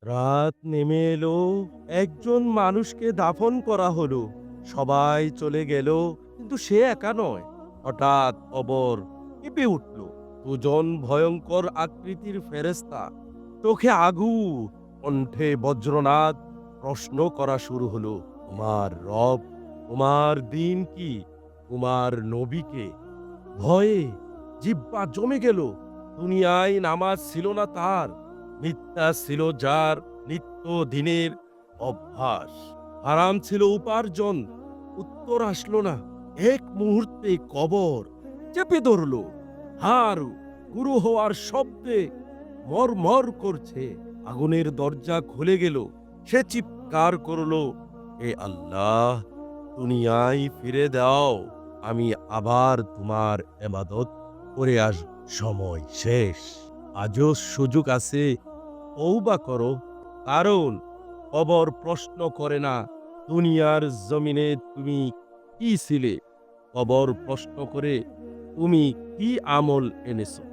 রাত নেমে এলো, একজন মানুষকে দাফন করা হলো। সবাই চলে গেল, কিন্তু সে একা নয়। হঠাৎ কবর কেঁপে উঠল। দুজন ভয়ঙ্কর আকৃতির ফেরেশতা, চোখে আগুন, কণ্ঠে বজ্রনাদ, প্রশ্ন করা শুরু হলো। তোমার রব, তোমার দিন কি, তোমার নবীকে? ভয়ে জিহ্বা জমে গেল। দুনিয়ায় নামাজ ছিল না তার, মিথ্যা ছিল যার নিত্য দিনের অভ্যাস, হারাম ছিল উপার্জন। উত্তর আসলো না। এক মুহূর্তে কবর চেপে ধরল। হাড় গুঁড়ো হওয়ার শব্দে মরমর করছে। আগুনের দরজা খুলে গেল। সে চিৎকার করলো, হে আল্লাহ, দুনিয়ায় ফিরে দাও, আমি আবার তোমার এবাদত করে আসব। সময় শেষ। আজও সুযোগ আছে, তওবা করো। কারণ কবর প্রশ্ন করে না দুনিয়ার জমিনে তুমি কি ছিলে, কবর প্রশ্ন করে তুমি কি আমল এনেছো।